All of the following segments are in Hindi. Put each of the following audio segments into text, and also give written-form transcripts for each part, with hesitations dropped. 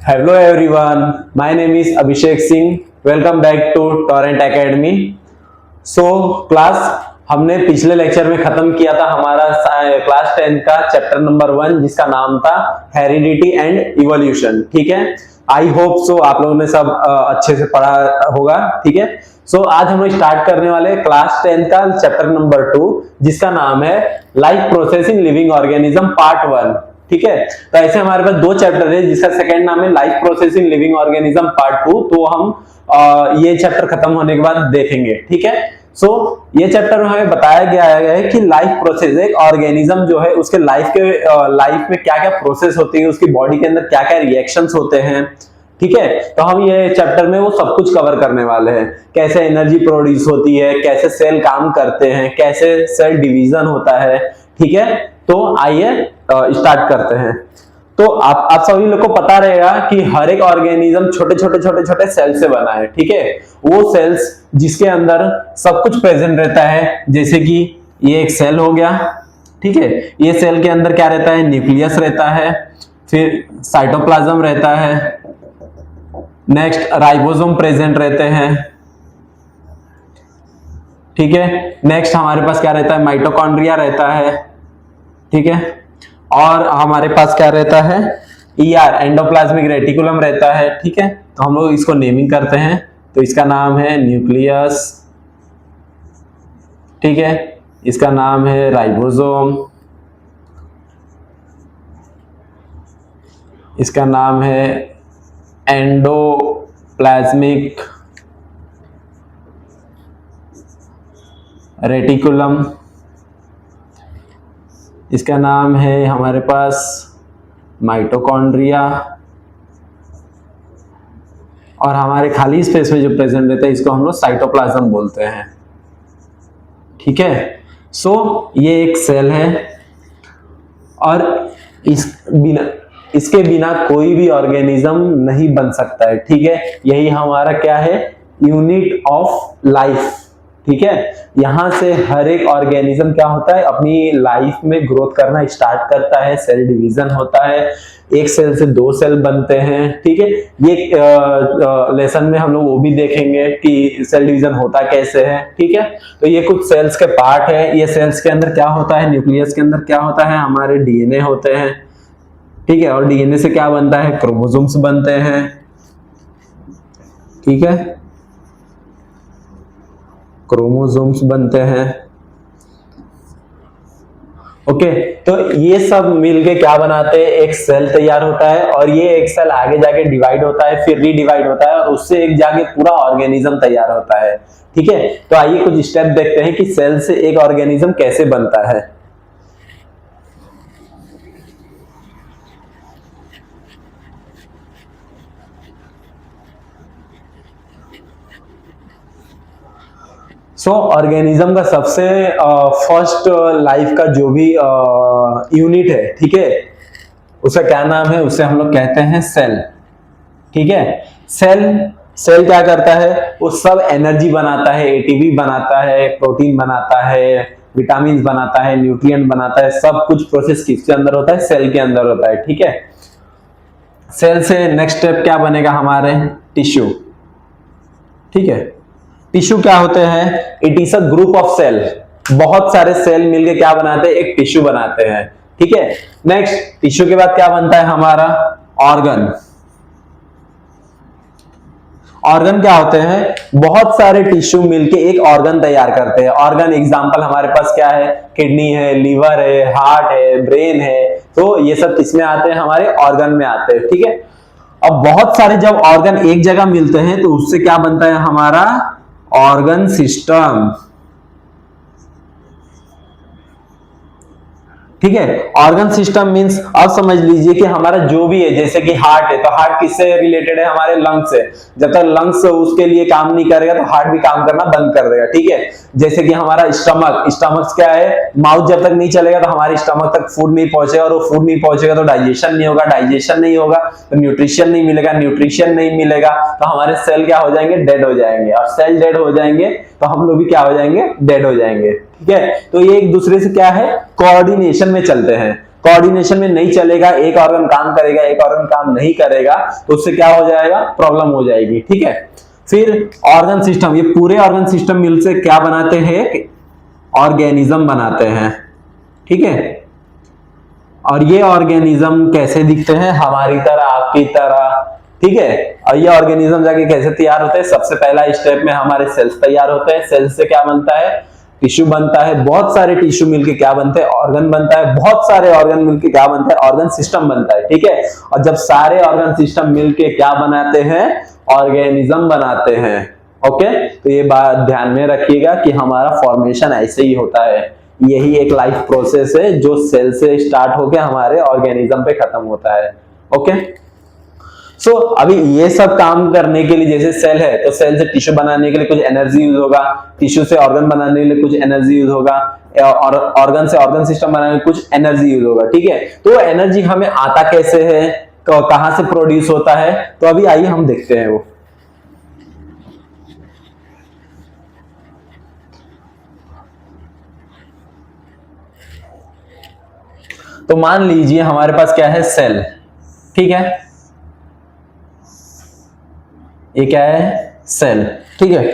Hello everyone, my name is Abhishek Singh. Welcome back to Torrent Academy. Class हमने पिछले लेक्चर में खत्म किया था हमारा क्लास 10 का चैप्टर नंबर 1 जिसका नाम था हेरिडिटी एंड इवोल्यूशन। ठीक है, आई होप सो आप लोगों ने सब अच्छे से पढ़ा होगा। ठीक है, आज हम लोग स्टार्ट करने वाले क्लास 10 का चैप्टर नंबर 2 जिसका नाम है life process in living organism part 1। ठीक है, तो ऐसे हमारे पास दो चैप्टर है जिसका सेकंड नाम है life process in living organism part 2। तो हम ये चैप्टर खत्म होने के बाद देखेंगे। ठीक है, ये चैप्टर में हमें बताया गया है कि लाइफ प्रोसेस, एक ऑर्गेनिज्म जो है उसके लाइफ में क्या क्या प्रोसेस होती है, उसकी बॉडी के अंदर क्या क्या रिएक्शंस होते हैं। ठीक है, तो हम ये चैप्टर में वो सब कुछ कवर करने वाले हैं। कैसे एनर्जी प्रोड्यूस होती है, कैसे सेल काम करते हैं, कैसे सेल डिवीजन होता है। ठीक है, तो आइए स्टार्ट करते हैं। तो आप सभी लोग को पता रहेगा कि हर एक ऑर्गेनिज्म छोटे छोटे सेल से बना है। ठीक है, वो सेल्स जिसके अंदर सब कुछ प्रेजेंट रहता है, जैसे कि ये एक सेल हो गया। ठीक है, ये सेल के अंदर क्या रहता है, न्यूक्लियस रहता है, फिर साइटोप्लाज्म रहता है, नेक्स्ट राइबोसोम प्रेजेंट रहते हैं। ठीक है, नेक्स्ट हमारे पास क्या रहता है, माइटोकॉन्ड्रिया रहता है। ठीक है, और हमारे पास क्या रहता है, ईआर एंडोप्लाज्मिक रेटिकुलम रहता है। ठीक है, तो हम लोग इसको नेमिंग करते हैं, तो इसका नाम है न्यूक्लियस। ठीक है, इसका नाम है राइबोसोम, इसका नाम है एंडोप्लाज्मिक रेटिकुलम, इसका नाम है हमारे पास माइटोकॉन्ड्रिया, और हमारे खाली स्पेस में जो प्रेजेंट रहता है इसको हम लोग साइटोप्लाज्म बोलते हैं। ठीक है, ये एक सेल है और इसके बिना कोई भी ऑर्गेनिज्म नहीं बन सकता है। ठीक है, यही हमारा क्या है, यूनिट ऑफ लाइफ। ठीक है, यहां से हर एक ऑर्गेनिज्म क्या होता है, अपनी लाइफ में ग्रोथ करना स्टार्ट करता है, सेल डिवीजन होता है, एक सेल से दो सेल बनते हैं। ठीक है, ये लेसन में हम लोग वो भी देखेंगे कि सेल डिवीजन होता कैसे है। ठीक है, तो ये कुछ सेल्स के पार्ट है। ये सेल्स के अंदर क्या होता है, न्यूक्लियस के अंदर क्या होता है, हमारे डीएनए होते हैं। ठीक है, और डीएनए से क्या बनता है, क्रोमोसोम्स बनते हैं। ठीक है, क्रोमोसोम्स बनते हैं। ओके, तो ये सब मिलके क्या बनाते हैं, एक सेल तैयार होता है, और ये एक सेल आगे जाके डिवाइड होता है, फिर रीडिवाइड होता है, और उससे एक जाके पूरा ऑर्गेनिज्म तैयार होता है। ठीक है, तो आइए कुछ स्टेप देखते हैं कि सेल से एक ऑर्गेनिज्म कैसे बनता है। ऑर्गेनिज्म का सबसे फर्स्ट लाइफ का जो भी यूनिट है, ठीक है, उसका क्या नाम है, उसे हम लोग कहते हैं सेल। ठीक है, सेल क्या करता है, वो सब एनर्जी बनाता है, एटीपी बनाता है, प्रोटीन बनाता है, विटामिन बनाता है, न्यूट्रिएंट बनाता है, सब कुछ प्रोसेस किसके अंदर होता है, सेल के अंदर होता है। ठीक है, सेल से नेक्स्ट स्टेप क्या बनेगा, हमारे टिश्यू। ठीक है, टिश्यू क्या होते हैं, it is a group of cell, बहुत सारे सेल मिलके क्या बनाते हैं, एक टिश्यू बनाते हैं। ठीक है, नेक्स्ट टिश्यू के बाद क्या बनता है हमारा, ऑर्गन। ऑर्गन क्या होते हैं, बहुत सारे टिश्यू मिलके एक ऑर्गन तैयार करते हैं। ऑर्गन एग्जांपल हमारे पास क्या है, किडनी है, लीवर है, हार्ट है, ब्रेन है, तो ये सब किसमें आते हैं, हमारे ऑर्गन में आते हैं। ठीक है, अब बहुत सारे जब ऑर्गन एक जगह मिलते हैं तो उससे क्या बनता है, हमारा ऑर्गन सिस्टम। ठीक है, ऑर्गन सिस्टम मींस अब समझ लीजिए कि हमारा जो भी है, जैसे कि हार्ट है, तो हार्ट किससे रिलेटेड है, हमारे लंग्स से। जब तक लंग्स उसके लिए काम नहीं करेगा तो हार्ट भी काम करना बंद कर देगा। ठीक है, जैसे कि हमारा स्टमक क्या है, माउथ जब तक नहीं चलेगा तो हमारे स्टमक तक फूड नहीं पहुंचेगा, और वो फूड नहीं पहुंचेगा तो डाइजेशन नहीं होगा, डाइजेशन नहीं होगा तो न्यूट्रिशन नहीं मिलेगा, न्यूट्रिशन नहीं मिलेगा तो हमारे सेल क्या हो जाएंगे, डेड हो जाएंगे, और सेल डेड हो जाएंगे तो हम लोग भी क्या हो जाएंगे, डेड हो जाएंगे। ठीक है, तो ये एक दूसरे से क्या है, कोऑर्डिनेशन में चलते हैं। कोऑर्डिनेशन में नहीं चलेगा, एक ऑर्गन काम करेगा एक ऑर्गन काम नहीं करेगा, तो उससे क्या हो जाएगा, प्रॉब्लम हो जाएगी। ठीक है, फिर ऑर्गन सिस्टम, ये पूरे ऑर्गन सिस्टम मिल से क्या बनाते हैं, ऑर्गेनिज्म बनाते हैं। ठीक है, और ये ऑर्गेनिज्म कैसे दिखते हैं, हमारी तरह आपकी तरह। ठीक है, और ये ऑर्गेनिज्म जाके कैसे तैयार होते हैं, सबसे पहला स्टेप में हमारे सेल्स तैयार होते हैं। सेल्स से क्या बनता है, टिश्यू बनता है, बहुत सारे टिश्यू मिलके क्या बनते हैं, ऑर्गन बनता है, बहुत सारे ऑर्गन मिलके क्या बनता है, ऑर्गन सिस्टम बनता है। ठीक है, और जब सारे ऑर्गन सिस्टम मिलके क्या बनाते हैं, ऑर्गेनिज्म बनाते हैं। ओके, तो ये बात ध्यान में रखिएगा कि हमारा फॉर्मेशन ऐसे ही होता है, यही एक लाइफ प्रोसेस है जो सेल से स्टार्ट होके हमारे ऑर्गेनिज्म पे खत्म होता है। ओके, सो अभी ये सब काम करने के लिए, जैसे सेल है तो सेल से टिश्यू बनाने के लिए कुछ एनर्जी यूज होगा, टिश्यू से ऑर्गन बनाने के लिए कुछ एनर्जी यूज होगा, और ऑर्गन से ऑर्गन सिस्टम बनाने के लिए कुछ एनर्जी यूज होगा। ठीक है, तो एनर्जी हमें आता कैसे है, कहां से प्रोड्यूस होता है, तो अभी आइए हम देखते हैं वो। तो मान लीजिए हमारे पास क्या है, सेल। ठीक है, ये क्या है, सेल। ठीक है,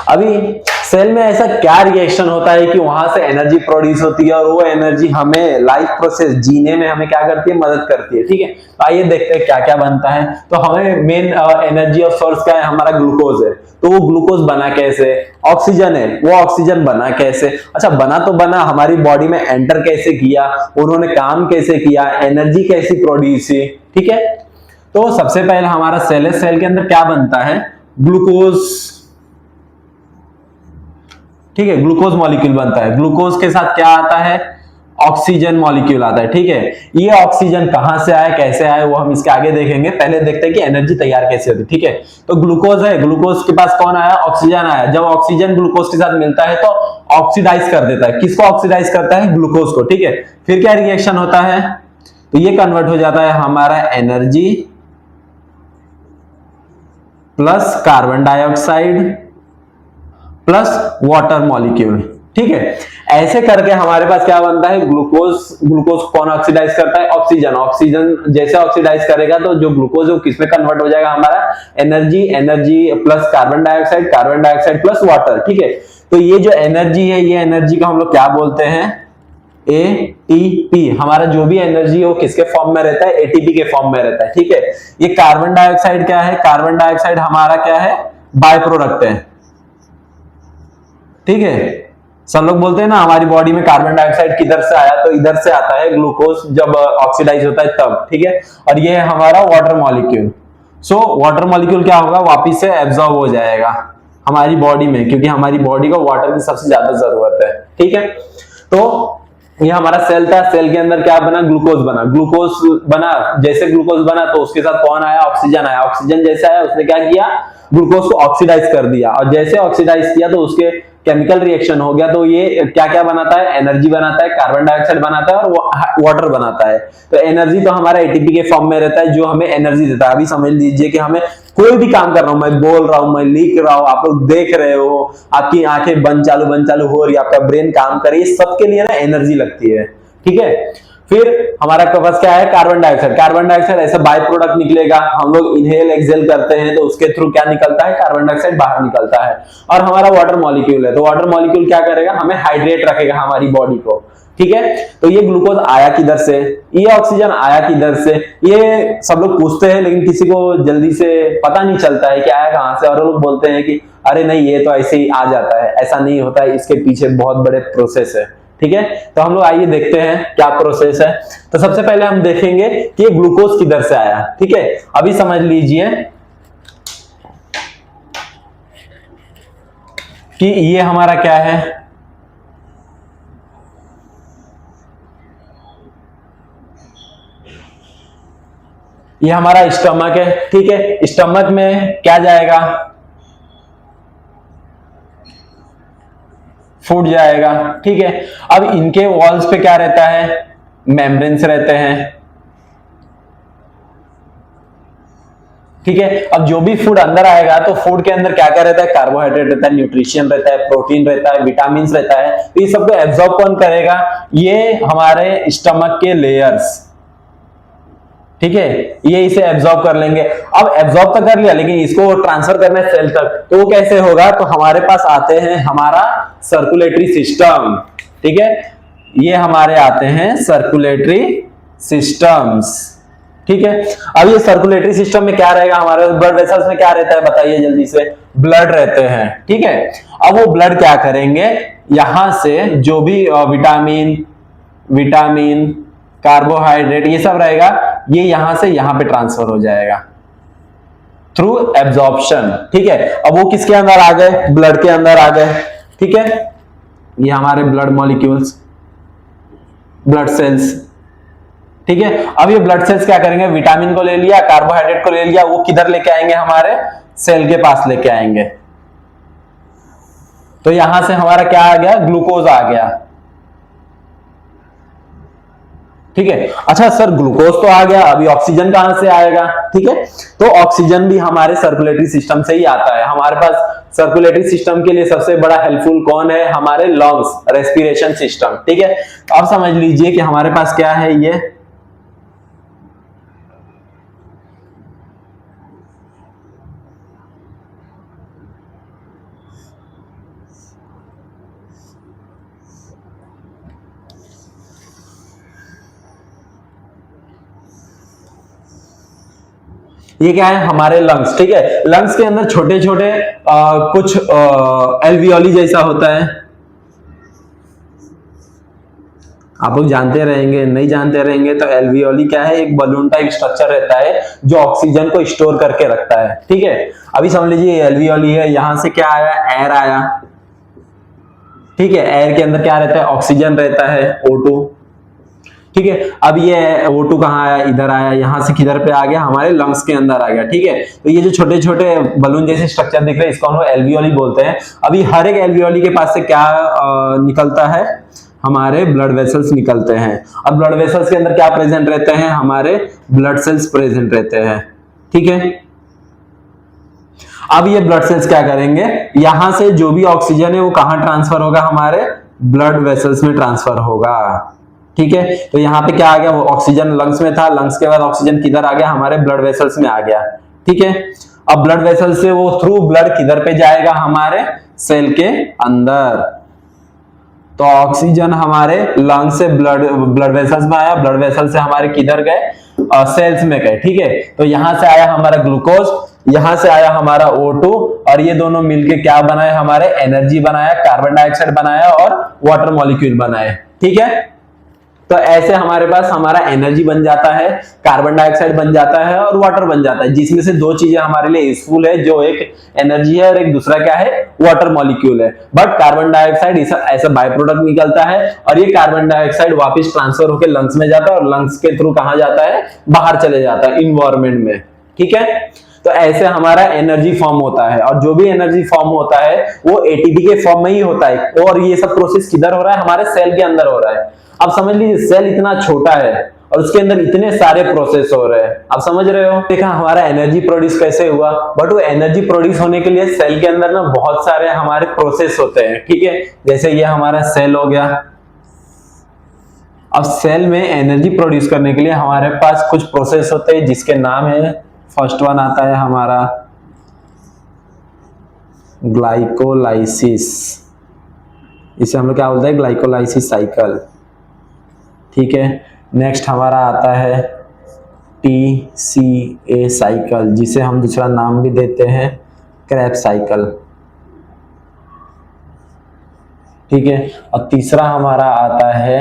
अभी सेल में ऐसा क्या रिएक्शन होता है कि वहां से एनर्जी प्रोड्यूस होती है और वो एनर्जी हमें लाइफ प्रोसेस जीने में हमें क्या करती है, मदद करती है। ठीक है, तो आइए देखते हैं क्या क्या बनता है। तो हमें मेन एनर्जी और सोर्स क्या है, हमारा ग्लूकोज है। तो वो ग्लूकोज बना कैसे, ऑक्सीजन है, वो ऑक्सीजन बना कैसे, अच्छा बना तो बना, हमारी बॉडी में एंटर कैसे किया, उन्होंने काम कैसे किया, एनर्जी कैसी प्रोड्यूस की। ठीक है, तो सबसे पहले हमारा सेल है, सेल के अंदर क्या बनता है, ग्लूकोज। ठीक है, ग्लूकोज मॉलिक्यूल बनता है, ग्लूकोज के साथ क्या आता है, ऑक्सीजन मॉलिक्यूल आता है। ठीक है, ये ऑक्सीजन कहां से आया कैसे आया वो हम इसके आगे देखेंगे, पहले देखते हैं कि एनर्जी तैयार कैसे होती है। ठीक है, तो ग्लूकोज है, ग्लूकोज के पास कौन आया, ऑक्सीजन आया। जब ऑक्सीजन ग्लूकोज के साथ मिलता है तो ऑक्सीडाइज कर देता है, किसको ऑक्सीडाइज करता है, ग्लूकोज को। ठीक है, फिर क्या रिएक्शन होता है, तो ये कन्वर्ट हो जाता है हमारा energy plus carbon dioxide plus water molecule. ठीक है, ऐसे करके हमारे पास क्या बनता है, ग्लूकोज। ग्लूकोज कौन ऑक्सीडाइज करता है, ऑक्सीजन। ऑक्सीजन जैसे ऑक्सीडाइज करेगा तो जो ग्लूकोज है वो किसमें कन्वर्ट हो जाएगा, हमारा energy, energy plus carbon dioxide, carbon dioxide plus water. ठीक है, तो ये जो एनर्जी है, ये एनर्जी को हम लोग क्या बोलते हैं, एटीपी। हमारा जो भी एनर्जी है वो किसके फॉर्म में रहता है, एटीपी के फॉर्म में रहता है। ठीक है, ये कार्बन डाइऑक्साइड क्या है, कार्बन डाइऑक्साइड हमारा क्या है, बाय प्रोडक्ट है। ठीक है, सब लोग बोलते हैं ना हमारी बॉडी में कार्बन डाइऑक्साइड किधर से आया, तो इधर से आता है, ग्लूकोज जब ऑक्सीडाइज होता है तब। ठीक है, और ये है हमारा water molecule. So water molecule क्या होगा, वापिस से एब्जॉर्ब हो जाएगा हमारी बॉडी में, क्योंकि हमारी बॉडी को वाटर की सबसे ज्यादा जरूरत है। ठीक है, तो ये हमारा सेल था, सेल के अंदर क्या बना, ग्लूकोज बना। ग्लूकोज बना, जैसे ग्लूकोज बना तो उसके साथ कौन आया, ऑक्सीजन आया। ऑक्सीजन जैसे आया उसने क्या किया, ग्लूकोज को ऑक्सीडाइज कर दिया, और जैसे ऑक्सीडाइज किया तो उसके केमिकल रिएक्शन हो गया, तो ये क्या क्या बनाता है, एनर्जी बनाता है, कार्बन डाइऑक्साइड बनाता है और वाटर बनाता है। तो एनर्जी तो हमारा एटीपी के फॉर्म में रहता है जो हमें एनर्जी देता है। अभी समझ लीजिए कि हमें कोई भी काम कर रहा हूं, मैं बोल रहा हूं, मैं लिख रहा हूं, आप लोग देख रहे हो, आपकी आंखें बंद चालू हो रही है, आपका ब्रेन काम करे, ये सबके लिए ना एनर्जी लगती है। ठीक है, फिर हमारा पास क्या है, कार्बन डाइऑक्साइड। कार्बन डाइऑक्साइड ऐसा बाय प्रोडक्ट निकलेगा, हम लोग इनहेल एक्सेल करते हैं तो उसके थ्रू क्या निकलता है, कार्बन डाइऑक्साइड बाहर निकलता है। और हमारा वाटर मॉलिक्यूल है, तो वाटर मॉलिक्यूल क्या करेगा, हमें हाइड्रेट रखेगा हमारी बॉडी को। ठीक है, तो ये ग्लूकोज आया किधर से, ये ऑक्सीजन आया किधर से, ये सब लोग पूछते हैं लेकिन किसी को जल्दी से पता नहीं चलता है कि आया कहां से, और लोग बोलते हैं कि अरे नहीं ये तो ऐसे ही आ जाता है। ऐसा नहीं होता है, इसके पीछे बहुत बड़े प्रोसेस है। ठीक है, तो हम लोग आइए देखते हैं क्या प्रोसेस है। तो सबसे पहले हम देखेंगे कि ग्लूकोज किधर से आया। ठीक है, अभी समझ लीजिए कि ये हमारा क्या है, ये हमारा स्टमक है। ठीक है, स्टमक में क्या जाएगा, फूड जाएगा। ठीक है, अब इनके वॉल्स पे क्या रहता है, मेम्ब्रेन्स रहते हैं। ठीक है। अब जो भी फूड अंदर आएगा तो फूड के अंदर क्या क्या रहता है, कार्बोहाइड्रेट रहता है, न्यूट्रिशन रहता है, प्रोटीन रहता है, विटामिन रहता है। तो ये सबको एब्जॉर्ब कौन करेगा, ये हमारे स्टमक के लेयर्स, ठीक है, ये इसे एब्जॉर्ब कर लेंगे। अब एब्जॉर्ब तो कर लिया, लेकिन इसको ट्रांसफर करना है सेल तक, तो वो कैसे होगा, तो हमारे पास आते हैं हमारा सर्कुलेटरी सिस्टम, ठीक है, ये हमारे आते हैं सर्कुलेटरी सिस्टम्स, ठीक है। अब ये सर्कुलेटरी सिस्टम में क्या रहेगा, हमारे ब्लड वेसल्स में क्या रहता है, बताइए जल्दी से, ब्लड रहते हैं, ठीक है। अब वो ब्लड क्या करेंगे, यहां से जो भी विटामिन कार्बोहाइड्रेट ये सब रहेगा, ये यहां से यहां पे ट्रांसफर हो जाएगा थ्रू एब्जॉर्प्शन, ठीक है। अब वो किसके अंदर आ गए, ब्लड के अंदर आ गए, ठीक है। ये हमारे ब्लड मॉलिक्यूल्स, ब्लड सेल्स, ठीक है। अब ये ब्लड सेल्स क्या करेंगे, विटामिन को ले लिया, कार्बोहाइड्रेट को ले लिया, वो किधर लेके आएंगे, हमारे सेल के पास लेके आएंगे। तो यहां से हमारा क्या आ गया, ग्लूकोज आ गया, ठीक है। अच्छा सर ग्लूकोज तो आ गया, अभी ऑक्सीजन कहां से आएगा, ठीक है। तो ऑक्सीजन भी हमारे सर्कुलेटरी सिस्टम से ही आता है। हमारे पास सर्कुलेटरी सिस्टम के लिए सबसे बड़ा हेल्पफुल कौन है, हमारे लंग्स, रेस्पिरेशन सिस्टम, ठीक है। तो अब समझ लीजिए कि हमारे पास क्या है, ये क्या है, हमारे लंग्स, ठीक है। लंग्स के अंदर छोटे छोटे कुछ एल्वियोली जैसा होता है, आप लोग जानते रहेंगे, नहीं जानते रहेंगे तो एल्वियोली क्या है, एक बलून टाइप स्ट्रक्चर रहता है जो ऑक्सीजन को स्टोर करके रखता है, ठीक है। अभी समझ लीजिए एल्वियोली है, यहां से क्या आया, एयर आया, ठीक है। एयर के अंदर क्या रहता है, ऑक्सीजन रहता है, O2, ठीक है। अब ये O2 कहाँ आया, इधर आया, यहां से किधर पे आ गया, हमारे लंग्स के अंदर आ गया, ठीक है। तो ये जो छोटे छोटे बलून जैसे स्ट्रक्चर दिख रहे हैं, इसको हम लोग एल्वियोली बोलते हैं। अभी हर एक एल्वियोली के पास से क्या निकलता है, हमारे ब्लड वेसल्स निकलते हैं। अब ब्लड वेसल्स के अंदर क्या प्रेजेंट रहते हैं, हमारे ब्लड सेल्स प्रेजेंट रहते हैं, ठीक है। अब ये ब्लड सेल्स क्या करेंगे, यहां से जो भी ऑक्सीजन है वो कहां ट्रांसफर होगा, हमारे ब्लड वेसल्स में ट्रांसफर होगा, ठीक है। तो यहाँ पे क्या आ गया, वो ऑक्सीजन लंग्स में था, लंग्स के बाद ऑक्सीजन किधर आ गया, हमारे ब्लड वेसल्स में आ गया, ठीक है। अब ब्लड वेसल से वो थ्रू ब्लड किधर पे जाएगा, हमारे सेल के अंदर। तो ऑक्सीजन हमारे लंग से ब्लड वेसल्स में आया, ब्लड वेसल से हमारे किधर गए, सेल्स में गए, ठीक है। तो यहां से आया हमारा ग्लूकोज, यहां से आया हमारा O2, और ये दोनों मिलके क्या बनाए, हमारे एनर्जी बनाया, कार्बन डाइऑक्साइड बनाया और वाटर मॉलिक्यूल बनाए, ठीक है। तो ऐसे हमारे पास हमारा एनर्जी बन जाता है, कार्बन डाइऑक्साइड बन जाता है और वाटर बन जाता है, जिसमें से दो चीजें हमारे लिए यूजफुल है, जो एक एनर्जी है और एक दूसरा क्या है, वाटर मॉलिक्यूल है। बट कार्बन डाइऑक्साइड ऐसा बाय प्रोडक्ट निकलता है, और ये कार्बन डाइऑक्साइड वापस ट्रांसफर होकर लंग्स में जाता है, और लंग्स के थ्रू कहां जाता है, बाहर चले जाता है इन्वायरमेंट में, ठीक है। तो ऐसे हमारा एनर्जी फॉर्म होता है, और जो भी एनर्जी फॉर्म होता है वो एटीपी के फॉर्म में ही होता है। और ये सब प्रोसेस किधर हो रहा है, हमारे सेल के अंदर हो रहा है। अब समझ लीजिए सेल इतना छोटा है और उसके अंदर इतने सारे प्रोसेस हो रहे हैं, आप समझ रहे हो। देखा हमारा एनर्जी प्रोड्यूस कैसे हुआ, बट वो एनर्जी प्रोड्यूस होने के लिए सेल के अंदर ना बहुत सारे हमारे प्रोसेस होते हैं, ठीक है। जैसे ये हमारा सेल हो गया। अब सेल में एनर्जी प्रोड्यूस करने के लिए हमारे पास कुछ प्रोसेस होते हैं, जिसके नाम है, फर्स्ट वन आता है हमारा ग्लाइकोलाइसिस, इसे हम लोग क्या बोलते हैं, ग्लाइकोलाइसिस साइकिल, ठीक है। नेक्स्ट हमारा आता है TCA साइकिल, जिसे हम दूसरा नाम भी देते हैं क्रेब्स साइकिल, ठीक है। और तीसरा हमारा आता है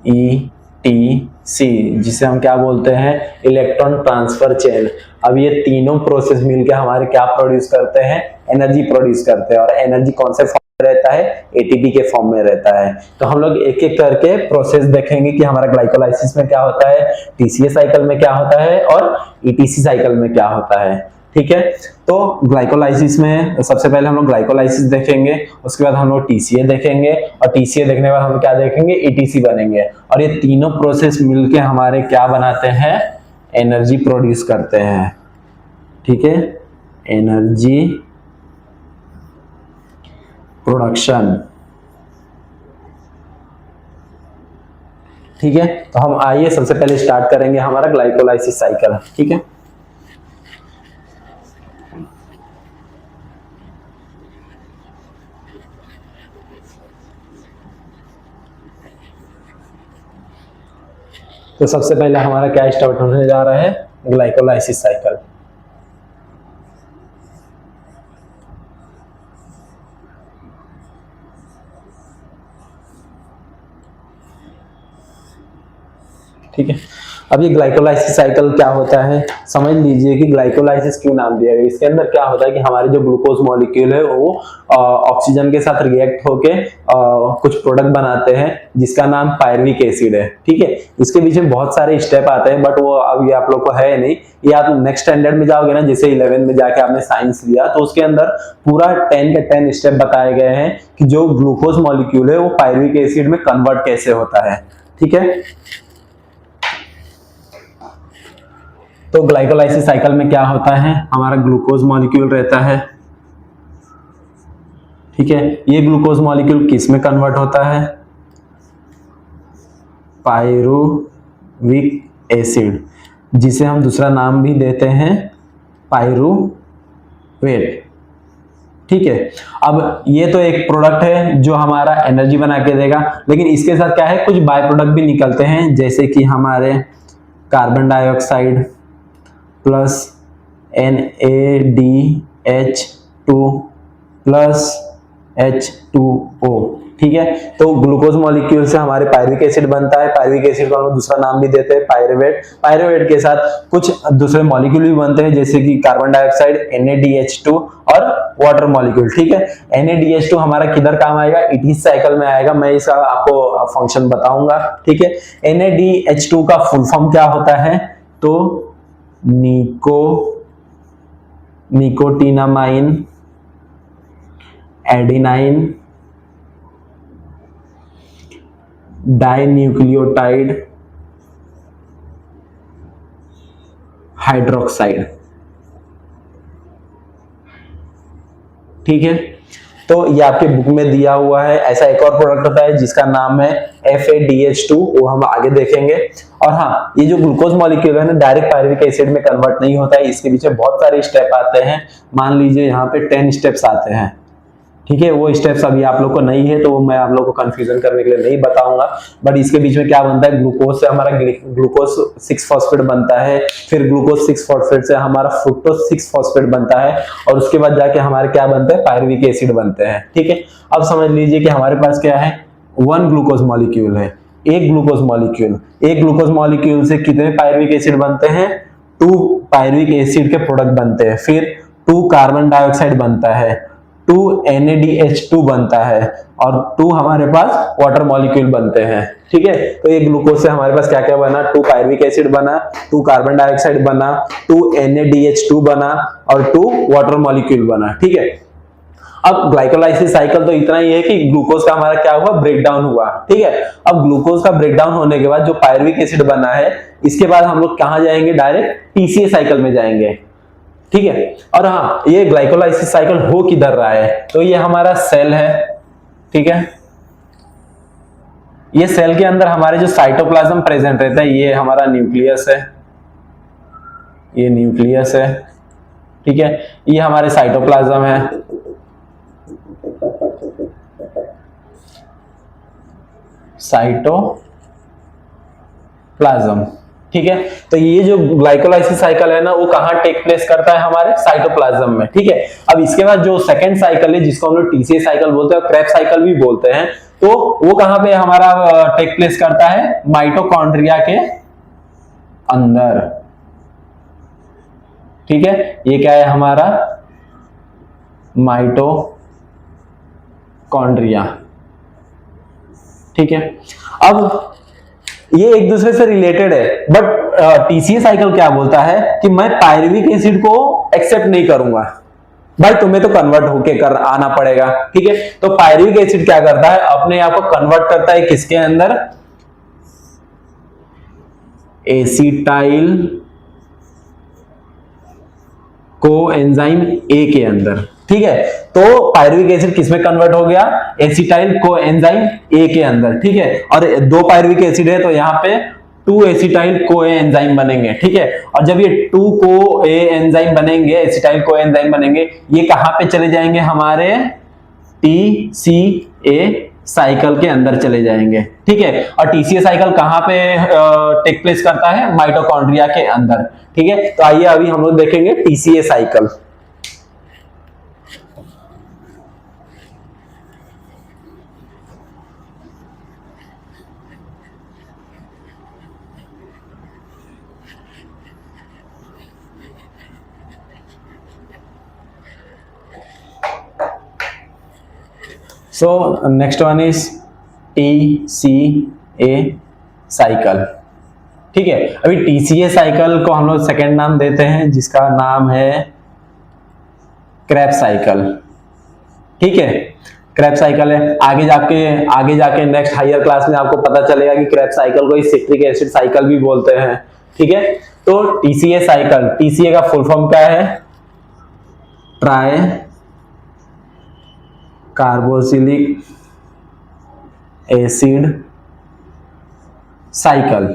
ETC, जिसे हम क्या बोलते हैं, इलेक्ट्रॉन ट्रांसफर चेन। अब ये तीनों प्रोसेस मिलकर हमारे क्या प्रोड्यूस करते हैं, एनर्जी प्रोड्यूस करते हैं। और एनर्जी कौन से फॉर्म में रहता है, एटीपी के फॉर्म में रहता है। तो हम लोग एक एक करके प्रोसेस देखेंगे कि हमारा ग्लाइकोलाइसिस में क्या होता है, TCA साइकिल में क्या होता है और ETC साइकिल में क्या होता है, ठीक है। तो ग्लाइकोलाइसिस में सबसे पहले हम लोग ग्लाइकोलाइसिस देखेंगे, उसके बाद हम लोग TCA देखेंगे, और TCA देखने के बाद हम क्या देखेंगे, ETC बनेंगे। और ये तीनों प्रोसेस मिलके हमारे क्या बनाते हैं, एनर्जी प्रोड्यूस करते हैं, ठीक है, एनर्जी प्रोडक्शन। ठीक है, तो हम आइए सबसे पहले स्टार्ट करेंगे हमारा ग्लाइकोलाइसिस साइकिल। ठीक है, तो सबसे पहले हमारा क्या स्टार्ट होने जा रहा है, ग्लाइकोलाइसिस साइकिल। ठीक है, अब ये ग्लाइकोलाइसिस साइकिल क्या होता है, समझ लीजिए कि ग्लाइकोलाइसिस क्यों नाम दिया गया। इसके अंदर क्या होता है कि हमारे जो ग्लूकोज मॉलिक्यूल है वो ऑक्सीजन के साथ रिएक्ट होके कुछ प्रोडक्ट बनाते हैं जिसका नाम पायरुविक एसिड है। ठीक है, इसके बीच में बहुत सारे स्टेप आते हैं, बट वो अब ये आप लोग को है नहीं। ये आप नेक्स्ट स्टैंडर्ड में जाओगे ना, जैसे 11 में जाके आपने साइंस लिया, तो उसके अंदर पूरा 10 के 10 स्टेप बताए गए हैं कि जो ग्लूकोज मॉलिक्यूल है वो पायरुविक एसिड में कन्वर्ट कैसे होता है। ठीक है, तो ग्लाइकोलाइसिस साइकिल में क्या होता है, हमारा ग्लूकोज मॉलिक्यूल रहता है। ठीक है, ये ग्लूकोज मॉलिक्यूल किस में कन्वर्ट होता है, पायरुविक एसिड, जिसे हम दूसरा नाम भी देते हैं पायरुवेट। ठीक है, अब ये तो एक प्रोडक्ट है जो हमारा एनर्जी बना के देगा, लेकिन इसके साथ क्या है, कुछ बाय प्रोडक्ट भी निकलते हैं, जैसे कि हमारे carbon dioxide plus NaDH2 plus H2O। ठीक है, तो ग्लूकोज मॉलिक्यूल से हमारे पायरुविक एसिड बनता है। पायरुविक एसिड को हम दूसरा नाम भी देते हैं पायरुवेट। पायरुवेट के साथ कुछ दूसरे मॉलिक्यूल भी बनते हैं, जैसे कि कार्बन डाइऑक्साइड, NaDH2 और वाटर मॉलिक्यूल। ठीक है, NaDH2 हमारा किधर काम आएगा, इटिस साइकिल में आएगा। मैं इसका आपको फंक्शन बताऊंगा। ठीक है, NaDH2 का फुल फॉर्म क्या होता है, तो निकोटीनामाइन एडिनाइन डाइन्यूक्लियोटाइड हाइड्रोक्साइड। ठीक है, तो ये आपके बुक में दिया हुआ है। ऐसा एक और प्रोडक्ट होता है जिसका नाम है FADH2, वो हम आगे देखेंगे। और हाँ, ये जो ग्लूकोज मॉलिक्यूल है ना, डायरेक्ट पायरुविक एसिड में कन्वर्ट नहीं होता है, इसके पीछे बहुत सारे स्टेप आते हैं। मान लीजिए यहाँ पे 10 स्टेप्स आते हैं। ठीक है, वो स्टेप्स अभी आप लोग को नहीं है, तो मैं आप लोग को कंफ्यूजन करने के लिए नहीं बताऊंगा। बट इसके बीच में क्या बनता है, ग्लूकोज से हमारा ग्लूकोज 6 फॉस्फेट बनता है, फिर ग्लूकोज 6 फॉस्फेट से हमारा फ्रुक्टोज 6 फॉस्फेट बनता है, और उसके बाद जाके हमारे क्या बनते हैं, पायरुविक एसिड बनते हैं। ठीक है, अब समझ लीजिए कि हमारे पास क्या है, 1 ग्लूकोज मॉलिक्यूल है, एक ग्लूकोज मॉलिक्यूल से कितने पायरुविक एसिड बनते हैं, 2 पायरुविक एसिड के प्रोडक्ट बनते हैं, फिर 2 कार्बन डाइऑक्साइड बनता है, 2 NaDH2 बनता है, और 2 हमारे पास वाटर मॉलिक्यूल बनते हैं। ठीक है, तो ये ग्लूकोज से हमारे पास क्या क्या बना, 2 पायरुविक एसिड बना, 2 कार्बन डाइऑक्साइड बना, 2 NaDH2 बना, और 2 वाटर मॉलिक्यूल बना। ठीक है, अब ग्लाइकोलाइसिस साइकिल तो इतना ही है कि ग्लूकोज का हमारा क्या हुआ, ब्रेकडाउन हुआ। ठीक है, अब ग्लूकोज का ब्रेकडाउन होने के बाद जो पायरुविक एसिड बना है, इसके बाद हम लोग कहां जाएंगे, डायरेक्ट TCA साइकिल में जाएंगे। ठीक है, और हाँ, ये ग्लाइकोलाइसिस साइकिल हो किधर रहा है, तो ये हमारा सेल है। ठीक है, ये सेल के अंदर हमारे जो साइटोप्लाज्म प्रेजेंट रहता है, ये हमारा न्यूक्लियस है, ये न्यूक्लियस है। ठीक है, ये हमारे साइटोप्लाज्म है। साइटोप्लाज्म। ठीक है, तो ये जो ग्लाइकोलाइसिस साइकिल है ना, वो कहां टेक प्लेस करता है, हमारे साइटोप्लाज्म में। ठीक है, अब इसके बाद जो सेकंड साइकिल है, जिसको हम लोग TCA साइकिल बोलते हैं, क्रेब्स साइकिल भी बोलते हैं, तो वो कहां पे हमारा टेक प्लेस करता है, माइटोकॉन्ड्रिया के अंदर। ठीक है, ये क्या है हमारा माइटोकॉन्ड्रिया। ठीक है, अब ये एक दूसरे से रिलेटेड है, बट TCA साइकिल क्या बोलता है कि मैं पायरुविक एसिड को एक्सेप्ट नहीं करूंगा, भाई तुम्हें तो कन्वर्ट होके कर आना पड़ेगा। ठीक है, तो पायरुविक एसिड क्या करता है, अपने आप को कन्वर्ट करता है किसके अंदर, एसिटाइल कोएंजाइम ए के अंदर, ठीक है। तो पायरुविक एसिड किसमें कन्वर्ट हो गया, एसिटाइल कोएंजाइम ए के अंदर, ठीक है। और दो पायरुविक एसिड है तो यहाँ पे 2 एसिटाइल कोएंजाइम बनेंगे, ठीक है। और जब ये 2 कोएंजाइम बनेंगे, एसिटाइल कोएंजाइम बनेंगे, ये कहां पे चले जाएंगे, हमारे TCA साइकिल के अंदर चले जाएंगे, ठीक है। और TCA साइकिल कहां पे टेक प्लेस करता है, माइटोकॉन्ड्रिया के अंदर, ठीक है। तो आइए अभी हम लोग देखेंगे TCA cycle. So next one is TCA cycle, ठीक है। अभी TCA साइकिल को हम लोग सेकेंड नाम देते हैं जिसका नाम है क्रेब्स साइकिल, ठीक है। क्रेब्स साइकिल है, आगे जाके नेक्स्ट हायर क्लास में आपको पता चलेगा कि क्रेब्स साइकिल को सिट्रिक एसिड साइकिल भी बोलते हैं, ठीक है। तो TCA साइकिल, TCA का फुल फॉर्म क्या है, ट्राई कार्बोक्सिलिक एसिड साइकिल,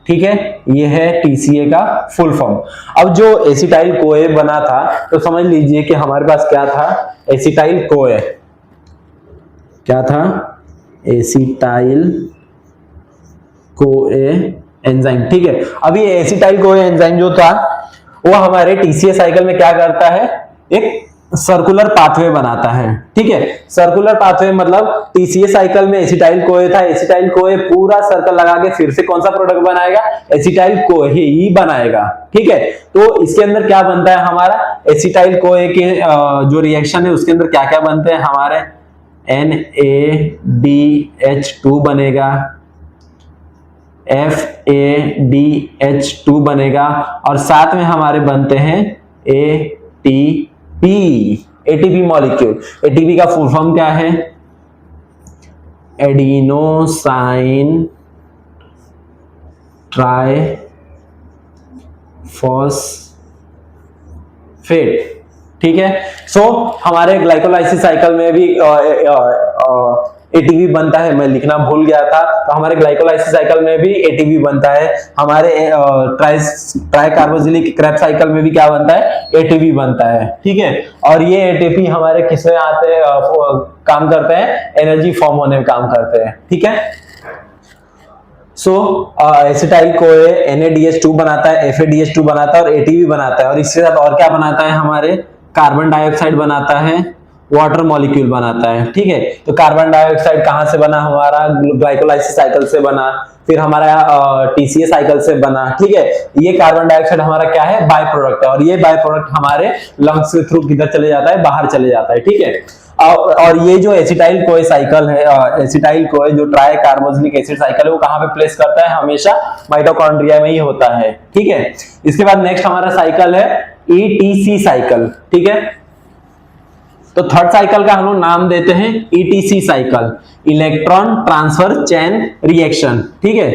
ठीक है। ये है TCA का फुल फॉर्म। अब जो एसिटाइल कोए बना था तो समझ लीजिए कि हमारे पास क्या था, एसिटाइल कोए, क्या था, एसिटाइल कोए एंजाइम, ठीक है। अब ये एसिटाइल कोए एंजाइम जो था वो हमारे TCA साइकिल में क्या करता है, एक सर्कुलर पाथवे बनाता है, ठीक है। सर्कुलर पाथवे मतलब TCA साइकिल में एसिटाइल कोए था, एसिटाइल कोए पूरा सर्कल लगा के फिर से कौन सा प्रोडक्ट बनाएगा, एसिटाइल कोए ही बनाएगा, ठीक है। तो इसके अंदर क्या बनता है हमारा, एसिटाइल कोए के जो रिएक्शन है उसके अंदर क्या क्या बनते हैं हमारे, NADH2 बनेगा, FADH2 बनेगा, और साथ में हमारे बनते हैं ATP मॉलिक्यूल। ATP का फुल फॉर्म क्या है, एडिनोसाइन ट्राइफॉस्फेट, ठीक है। सो हमारे ग्लाइकोलाइसिस साइकिल में भी ATP बनता है, मैं लिखना भूल गया था। तो हमारे ग्लाइकोलाइसिस साइकिल में भी ATP बनता है, हमारे ट्राई कार्बोक्सिलिक क्रेब्स साइकिल में भी क्या बनता है, ATP बनता है, ठीक है। और ये ATP हमारे किसमें आते हैं, काम करते हैं, एनर्जी फॉर्म होने में काम करते हैं, ठीक है। सो एसिटाइल कोए NADH2 बनाता है, FADH2 बनाता है और ATP बनाता है, और इसके साथ और क्या बनाता है, हमारे कार्बन डाइऑक्साइड बनाता है, वाटर मॉलिक्यूल बनाता है, ठीक है। तो कार्बन डाइऑक्साइड कहां से बना, हमारा ग्लाइकोलाइसिस साइकिल से बना, फिर हमारा TCA साइकिल से बना, ठीक है। ये कार्बन डाइऑक्साइड हमारा क्या है, बाय प्रोडक्ट है, और ये बाय प्रोडक्ट हमारे लंग्स के थ्रू किधर चले जाता है, बाहर चले जाता है, ठीक है। और ये जो एसिटाइल कोए साइकिल है, एसिटाइल कोए जो ट्राई कार्बोक्सिलिक एसिड साइकिल है, वो कहां पे प्लेस करता है, हमेशा माइटोकॉन्ड्रिया में ही होता है, ठीक है। इसके बाद नेक्स्ट हमारा साइकिल है ETC साइकिल, ठीक है। तो थर्ड साइकिल का हम लोग नाम देते हैं ETC cycle, electron transfer chain reaction, ठीक है।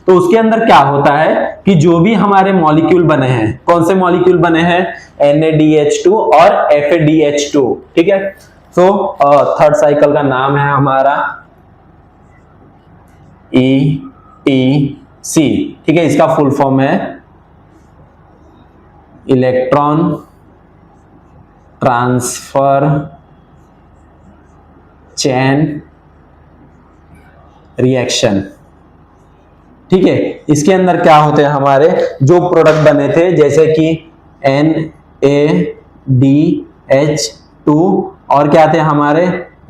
तो उसके अंदर क्या होता है कि जो भी हमारे मॉलिक्यूल बने हैं, कौन से मॉलिक्यूल बने हैं, NADH2 और FADH2, ठीक है। तो थर्ड साइकिल का नाम है हमारा ETC, ठीक है। इसका फुल फॉर्म है इलेक्ट्रॉन ट्रांसफर चेन रिएक्शन, ठीक है। इसके अंदर क्या होते हैं, हमारे जो प्रोडक्ट बने थे जैसे कि NADH2 और क्या थे हमारे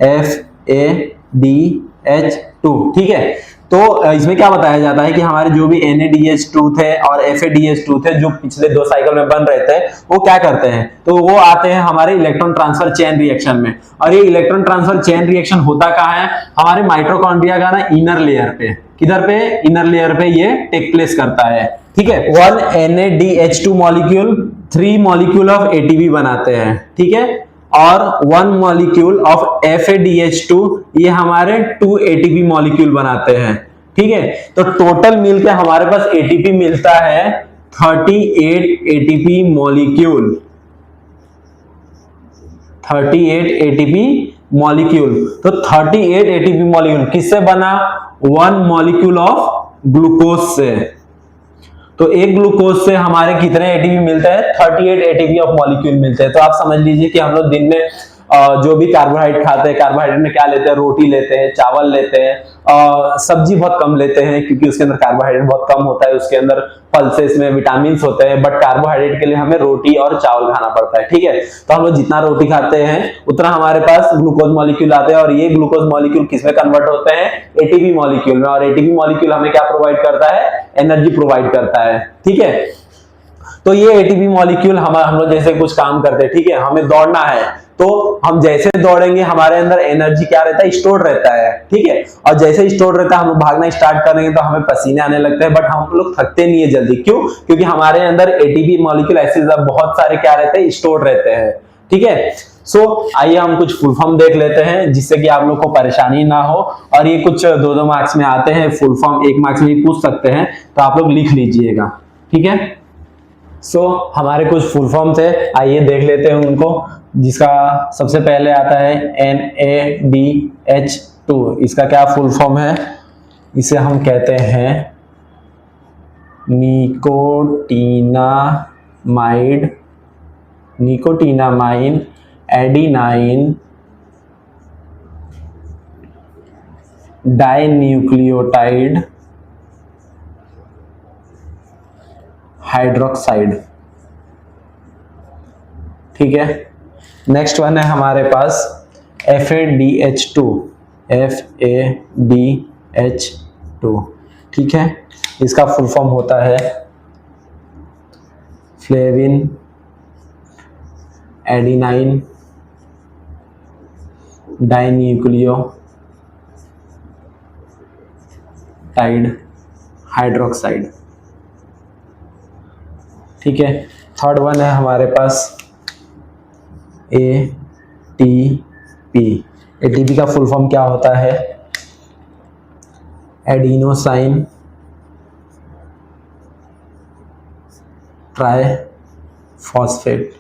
FADH2, ठीक है। तो इसमें क्या बताया जाता है कि हमारे जो भी NADH2 थे और FADH2 थे जो पिछले दो साइकिल में बन रहे थे, वो क्या करते हैं, तो वो आते हैं हमारे इलेक्ट्रॉन ट्रांसफर चेन रिएक्शन में। और ये इलेक्ट्रॉन ट्रांसफर चेन रिएक्शन होता कहाँ है, हमारे माइटोकॉन्ड्रिया का ना इनर लेयर पे, किधर पे, इनर लेयर पे ये टेक प्लेस करता है, ठीक है। 1 NADH2 molecule 3 molecule of ATP बनाते हैं, ठीक है। और 1 मॉलिक्यूल ऑफ FADH2 ये हमारे 2 ATP मॉलिक्यूल बनाते हैं, ठीक है। तो टोटल मिलकर हमारे पास ATP मिलता है 38 ATP मॉलिक्यूल, 38 एटीपी मॉलिक्यूल। तो 38 एटीपी मॉलिक्यूल किससे बना? 1 मॉलिक्यूल ऑफ ग्लूकोज से। तो एक ग्लूकोज से हमारे कितने एटीपी मिलते हैं? 38 एटीपी ऑफ मॉलिक्यूल मिलते हैं। तो आप समझ लीजिए कि हम लोग दिन में जो भी कार्बोहाइड्रेट खाते हैं, कार्बोहाइड्रेट में क्या लेते हैं? रोटी लेते हैं, चावल लेते हैं, सब्जी बहुत कम लेते हैं क्योंकि उसके अंदर कार्बोहाइड्रेट बहुत कम होता है, उसके अंदर पल्सेस में विटामिन होते हैं, बट कार्बोहाइड्रेट के लिए हमें रोटी और चावल खाना पड़ता है, ठीक है। तो हम लोग जितना रोटी खाते हैं उतना हमारे पास ग्लूकोज मॉलिक्यूल आते हैं, और ये ग्लूकोज मॉलिक्यूल किसमें कन्वर्ट होते हैं? एटीपी मॉलिक्यूल में। और एटीपी मॉलिक्यूल हमें क्या प्रोवाइड करता है? एनर्जी प्रोवाइड करता है, ठीक है। तो ये एटीपी मॉलिक्यूल हम लोग जैसे कुछ काम करते हैं, ठीक है, हमें दौड़ना है, तो हम जैसे दौड़ेंगे हमारे अंदर एनर्जी क्या रहता है? स्टोर रहता है, ठीक है। और जैसे स्टोर रहता है हम लोग भागना स्टार्ट करेंगे तो हमें पसीने आने लगते हैं, बट हम लोग थकते नहीं है जल्दी। क्यों? क्योंकि हमारे अंदर एटीपी मॉलिक्यूल ऐसे बहुत सारे क्या रहते हैं? स्टोर रहते हैं, ठीक है। सो आइए हम कुछ फुल फॉर्म देख लेते हैं जिससे कि आप लोग को परेशानी ना हो। और ये कुछ 2-2 मार्क्स में आते हैं, फुल फॉर्म 1 मार्क्स में पूछ सकते हैं, तो आप लोग लिख लीजिएगा, ठीक है। सो हमारे कुछ फुल फॉर्म थे, आइए देख लेते हैं उनको। जिसका सबसे पहले आता है NADH2। इसका क्या फुल फॉर्म है? इसे हम कहते हैं निकोटीनामाइन एडिनाइन डाइन्यूक्लियोटाइड हाइड्रोक्साइड, ठीक है। नेक्स्ट वन है हमारे पास FADH2, ठीक है। इसका फुल फॉर्म होता है फ्लेविन एडिनाइन डाइन्यूक्लियोटाइड हाइड्रोक्साइड, ठीक है। थर्ड वन है हमारे पास ATP। ATP का फुल फॉर्म क्या होता है? एडिनोसाइन ट्राइफॉस्फेट,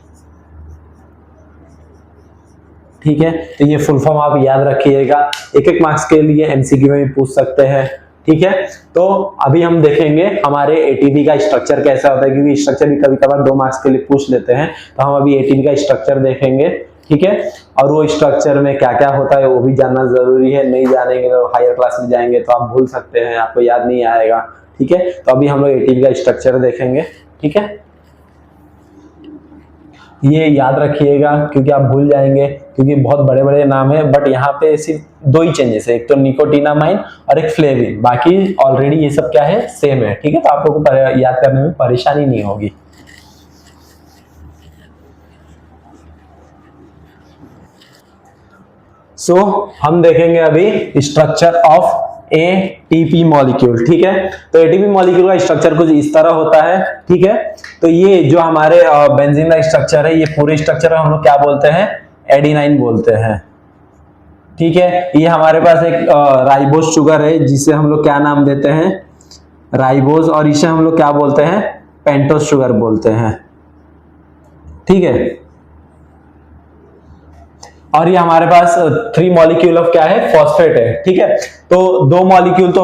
ठीक है। तो ये फुल फॉर्म आप याद रखिएगा, 1-1 मार्क्स के लिए MCQ में भी पूछ सकते हैं, ठीक है। तो अभी हम देखेंगे हमारे एटीपी का स्ट्रक्चर कैसा होता है, क्योंकि स्ट्रक्चर भी कभी कभार 2 मार्क्स के लिए पूछ लेते हैं। तो हम अभी एटीपी का स्ट्रक्चर देखेंगे, ठीक है। और वो स्ट्रक्चर में क्या क्या होता है वो भी जानना जरूरी है, नहीं जानेंगे तो हायर क्लास में जाएंगे तो आप भूल सकते हैं, आपको याद नहीं आएगा, ठीक है। तो अभी हम लोग एटीपी का स्ट्रक्चर देखेंगे, ठीक है। ये याद रखिएगा क्योंकि आप भूल जाएंगे, क्योंकि बहुत बड़े बड़े नाम है, बट यहाँ पे सिर्फ 2 ही चेंजेस है, एक तो निकोटीनामाइन और एक फ्लेविन, बाकी ऑलरेडी ये सब क्या है? सेम है, ठीक है। तो आप लोगों को याद करने में परेशानी नहीं होगी। सो हम देखेंगे अभी स्ट्रक्चर ऑफ एटीपी मॉलिक्यूल, ठीक है। तो एटीपी मॉलिक्यूल का स्ट्रक्चर कुछ इस तरह होता है, ठीक है। तो ये जो हमारे बेंजीन का स्ट्रक्चर है, ये पूरे स्ट्रक्चर हम लोग क्या बोलते हैं? एडिनाइन बोलते हैं, ठीक है। ये हमारे पास एक राइबोज शुगर है जिसे हम लोग क्या नाम देते हैं? राइबोज, और इसे हम लोग क्या बोलते हैं? पेंटोज शुगर बोलते हैं, ठीक है। और ये हमारे पास 3 मॉलिक्यूल ऑफ क्या है? फॉस्फेट है, ठीक है। तो 2 मॉलिक्यूल तो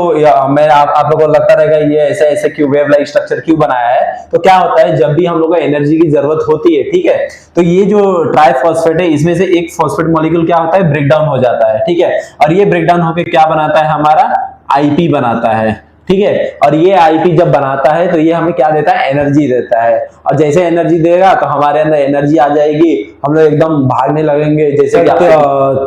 मैं आप लोगों को लगता रहेगा ये ऐसे ऐसे क्यों वेव लाइक स्ट्रक्चर क्यों बनाया है? तो क्या होता है, जब भी हम लोग को एनर्जी की जरूरत होती है, ठीक है, तो ये जो ट्राइफॉस्फेट है इसमें से एक फॉस्फेट मॉलिक्यूल क्या होता है? ब्रेक डाउन हो जाता है, ठीक है। और ये ब्रेक डाउन होकर क्या बनाता है? हमारा आईपी बनाता है, ठीक है। और ये आईपी जब बनाता है तो ये हमें क्या देता है? एनर्जी देता है। और जैसे एनर्जी देगा तो हमारे अंदर एनर्जी आ जाएगी, हम लोग एकदम भागने लगेंगे। जैसे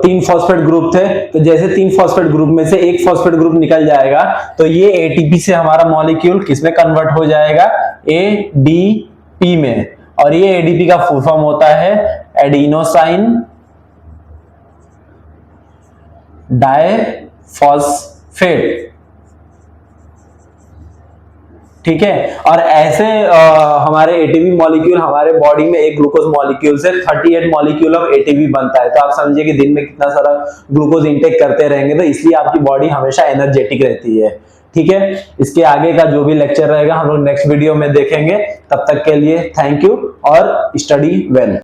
3 फॉस्फेट ग्रुप थे, तो जैसे 3 फॉस्फेट ग्रुप में से एक फॉस्फेट ग्रुप निकल जाएगा तो ये एटीपी से हमारा मॉलिक्यूल किसमें कन्वर्ट हो जाएगा? एडीपी में। और ये एडीपी का फुल फॉर्म होता है एडिनोसाइन डाइफॉस्फेट, ठीक है। और ऐसे हमारे एटीपी मॉलिक्यूल हमारे बॉडी में एक ग्लूकोज मॉलिक्यूल से 38 मॉलिक्यूल ऑफ एटीपी बनता है। तो आप समझिए कि दिन में कितना सारा ग्लूकोज इंटेक करते रहेंगे, तो इसलिए आपकी बॉडी हमेशा एनर्जेटिक रहती है, ठीक है। इसके आगे का जो भी लेक्चर रहेगा हम लोग नेक्स्ट वीडियो में देखेंगे। तब तक के लिए थैंक यू और स्टडी वेल।